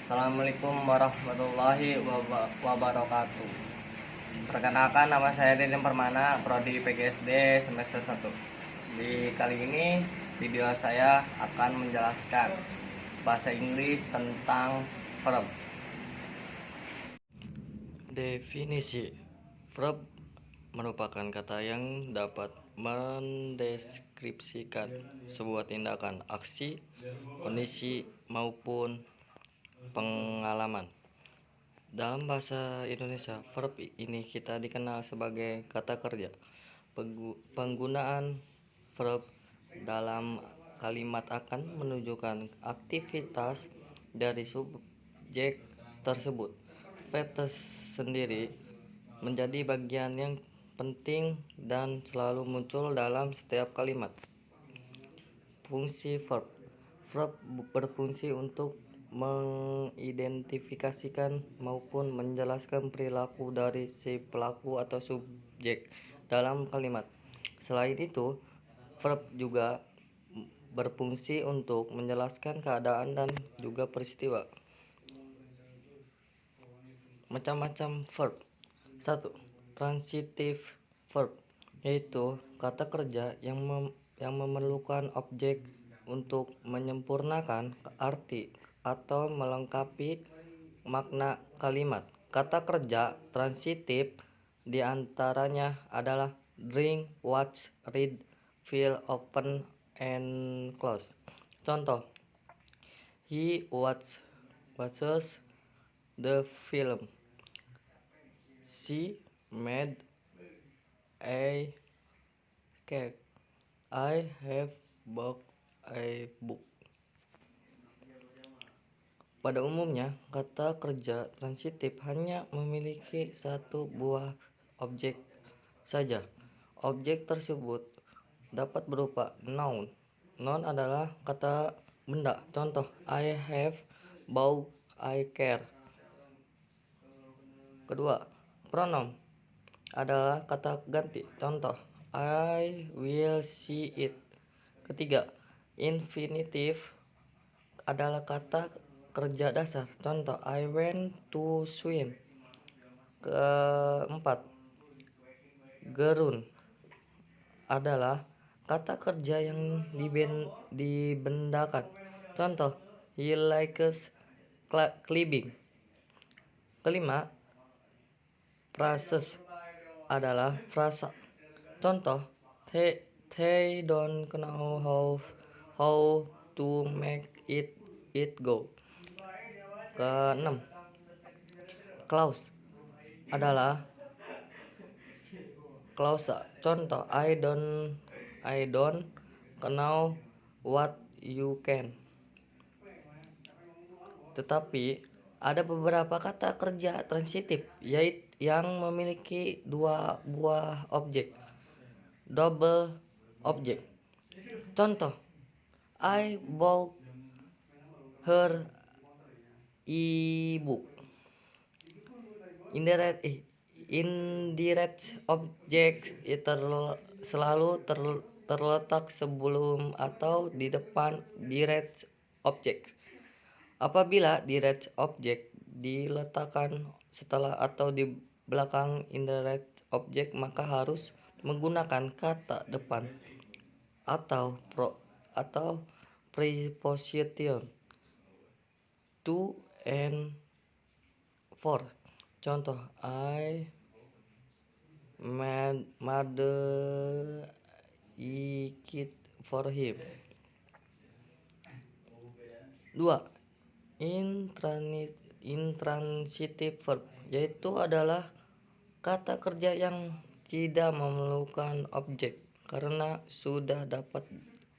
Assalamualaikum warahmatullahi wabarakatuh. Perkenalkan, nama saya Deden Permana, Prodi PGSD semester 1. Di kali ini video saya akan menjelaskan bahasa Inggris tentang verb. Definisi: verb merupakan kata yang dapat mendeskripsikan sebuah tindakan, aksi, kondisi, maupun pengalaman. Dalam bahasa Indonesia, verb ini kita dikenal sebagai kata kerja. Penggunaan verb dalam kalimat akan menunjukkan aktivitas dari subjek tersebut. Verb sendiri menjadi bagian yang penting dan selalu muncul dalam setiap kalimat. Fungsi verb. Verb berfungsi untuk mengidentifikasikan maupun menjelaskan perilaku dari si pelaku atau subjek dalam kalimat. Selain itu, verb juga berfungsi untuk menjelaskan keadaan dan juga peristiwa. Macam-macam verb. 1. Transitive verb, yaitu kata kerja yang memerlukan objek untuk menyempurnakan arti atau melengkapi makna kalimat. Kata kerja transitif diantaranya adalah drink, watch, read, feel, open, and close. Contoh: he watches the film. She made a cake. I have bought a book. Pada umumnya, kata kerja transitif hanya memiliki satu buah objek saja. Objek tersebut dapat berupa noun. Noun adalah kata benda. Contoh: I have bought a car. Kedua, pronoun adalah kata ganti. Contoh: I will see it. Ketiga, infinitive adalah kata kerja dasar. Contoh: I went to swim. Keempat, gerund adalah kata kerja yang dibendakan. Contoh: he likes climbing. Kelima, phrases adalah frasa. Contoh: they don't know how to make it go. Keenam, clause adalah klausa. Contoh: I don't know what you can. Tetapi ada beberapa kata kerja transitif yaitu yang memiliki dua buah objek, double objek. Contoh: I bought her e-book. Indirect object selalu terletak sebelum atau di depan direct object. Apabila direct object diletakkan setelah atau di belakang indirect object, maka harus menggunakan kata depan atau preposition to and for. Contoh: I made a kit for him. 2. Intransitive verb, yaitu adalah kata kerja yang tidak memerlukan objek karena sudah dapat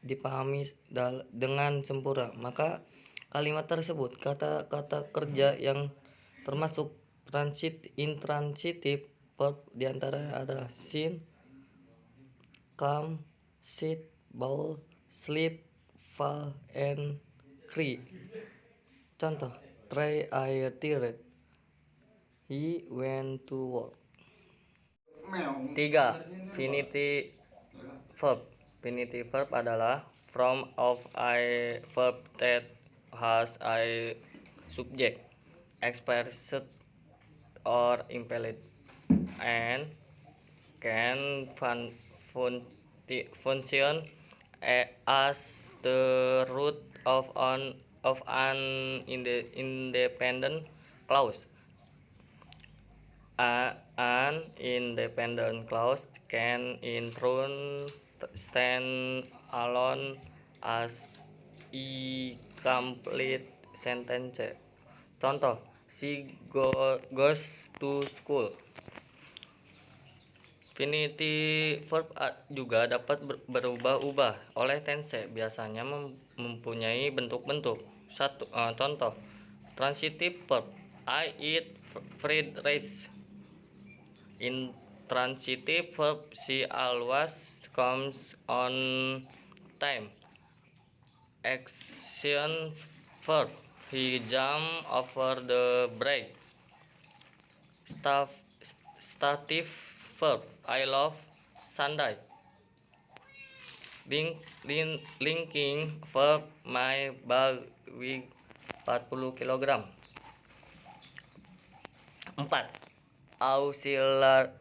dipahami dengan sempurna. Maka kalimat tersebut kata-kata kerja yang termasuk intransitive verb diantara adalah sing, come, sit, bowl, sleep, fall, and cry. Contoh: Trey I tired. He went to work. 3. Finite verb. Finite verb adalah form of a verb that has a subject, expressed or impelled, and can function as the root of an independent clause. An independent clause can in turn stand alone as a complete sentence. Contoh, she goes to school. Infinitive verb juga dapat berubah-ubah oleh tense, biasanya mempunyai bentuk-bentuk. Contoh, transitive verb, I eat fried rice. Intransitive verb, she always comes on time. Action verb, he jumped over the bridge. Stative verb, I love Sunday. Linking verb, my bag weigh 40 kg. 4. Auxiliary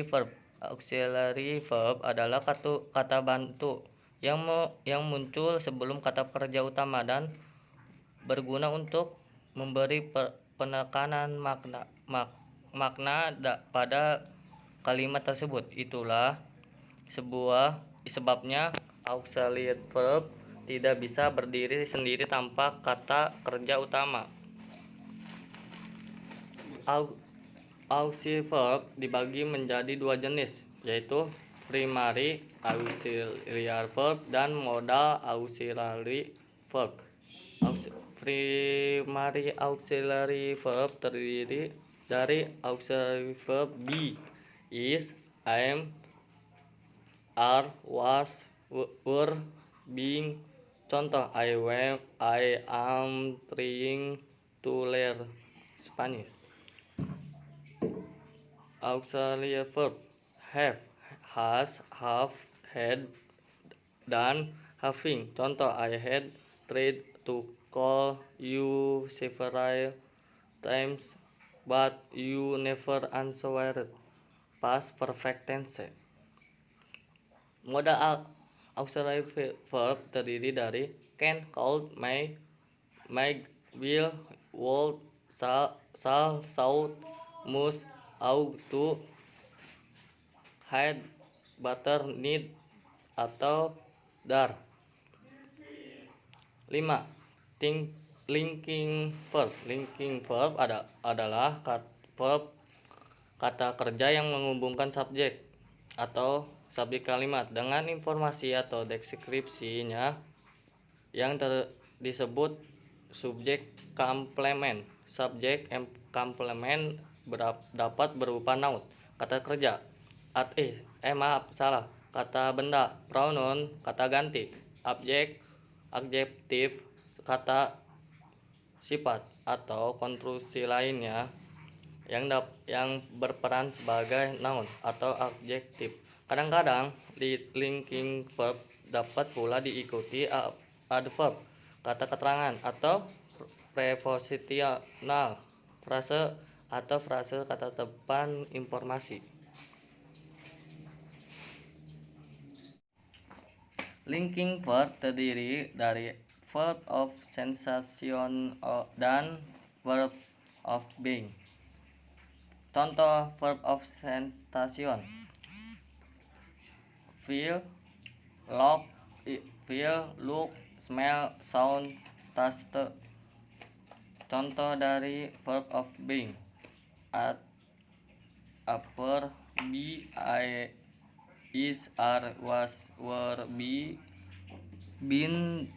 verb. Auxiliary verb adalah kata bantu yang muncul sebelum kata kerja utama dan berguna untuk memberi penekanan makna pada kalimat tersebut. Itulah sebabnya auxiliary verb tidak bisa berdiri sendiri tanpa kata kerja utama. Auxiliary verb dibagi menjadi dua jenis, yaitu primary auxiliary verb dan modal auxiliary verb. Primary auxiliary verb terdiri dari auxiliary verb be, is, am, are, was, were, being. Contoh, I am trying to learn Spanish. Auxiliary verb have, has, have, had, dan having. Contoh, I had tried to call you several times but you never answered. Past perfect tense. Modal auxiliary verb terdiri dari can, could, may, will, would, shall, should, must, ought to, had, better, need, atau dar. 5. Linking verb. Linking verb adalah kata kerja yang menghubungkan subjek atau subjek kalimat dengan informasi atau deskripsinya yang disebut subjek komplement. Subjek komplement dapat berupa noun, kata kerja, kata benda, pronoun, kata ganti, adjektif, kata sifat, atau konstruksi lainnya yang berperan sebagai noun atau adjektif. Kadang-kadang linking verb dapat pula diikuti adverb, kata keterangan, atau prepositional frase atau frase kata depan informasi. Linking verb terdiri dari verb of sensation dan verb of being. Contoh verb of sensation: feel, look, smell, sound, taste. Contoh dari verb of being: appear, be, is, are, was, were, been,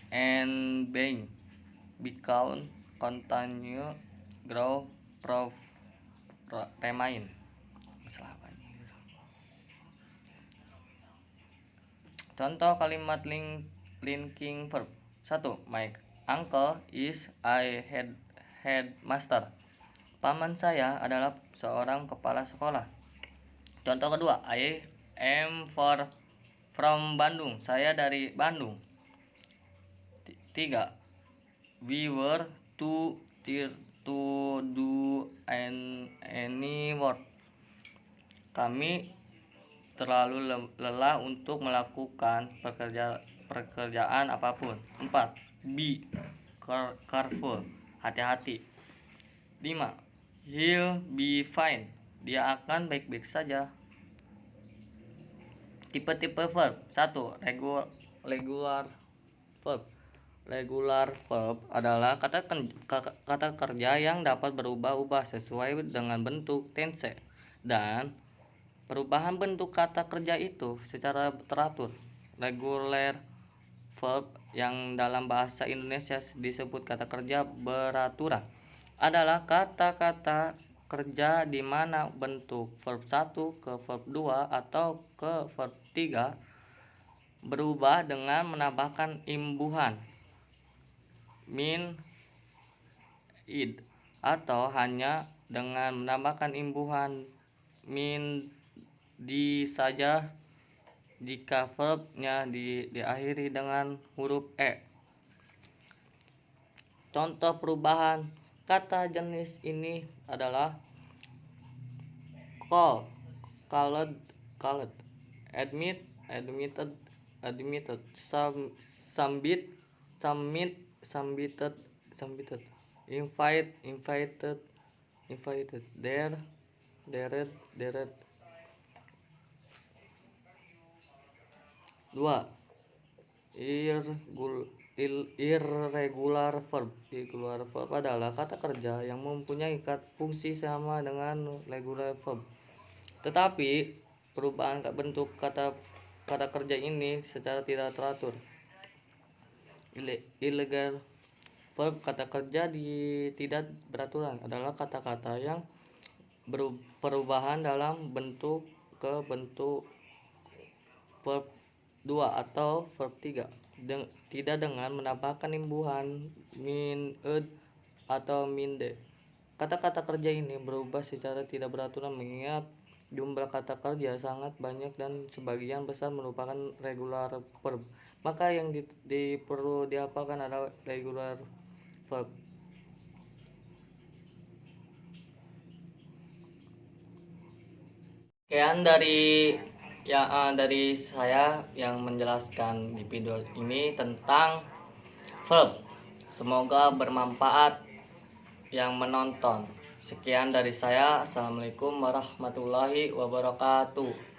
and being. Become, continue, grow, prove, remain. Contoh kalimat linking verb. 1. My uncle is a headmaster. Paman saya adalah seorang kepala sekolah. Contoh kedua, I am from Bandung. Saya dari Bandung. 3. We were too tired to do any work. Kami terlalu lelah untuk melakukan pekerjaan apapun. 4. Be careful, hati-hati. 5. He'll be fine, dia akan baik-baik saja. Tipe-tipe verb. 1. Regular verb. Regular verb adalah kata kerja yang dapat berubah-ubah sesuai dengan bentuk tense, dan perubahan bentuk kata kerja itu secara teratur. Regular verb, yang dalam bahasa Indonesia disebut kata kerja beraturan, adalah kata-kata kerja di mana bentuk verb 1 ke verb 2 atau ke verb 3 berubah dengan menambahkan imbuhan mean, id, atau hanya dengan menambahkan imbuhan mean di saja jika verbnya diakhiri dengan huruf e. Contoh perubahan kata jenis ini adalah call, called, admitted, submitted, invited, dared. 2. Irregular verb. Irregular verb adalah kata kerja yang mempunyai fungsi sama dengan regular verb, tetapi perubahan bentuk kata kerja ini secara tidak teratur. Illegal verb, kata kerja tidak beraturan, adalah kata-kata yang perubahan dalam bentuk ke bentuk verb 2 atau verb 3 tidak dengan menambahkan imbuhan mean, ed, atau minde. Kata-kata kerja ini berubah secara tidak beraturan mengingat jumlah kata kerja sangat banyak dan sebagian besar merupakan regular verb. Maka yang perlu dihafalkan adalah regular verb. Sekian dari saya yang menjelaskan di video ini tentang verb. Semoga bermanfaat yang menonton. Sekian dari saya. Assalamualaikum warahmatullahi wabarakatuh.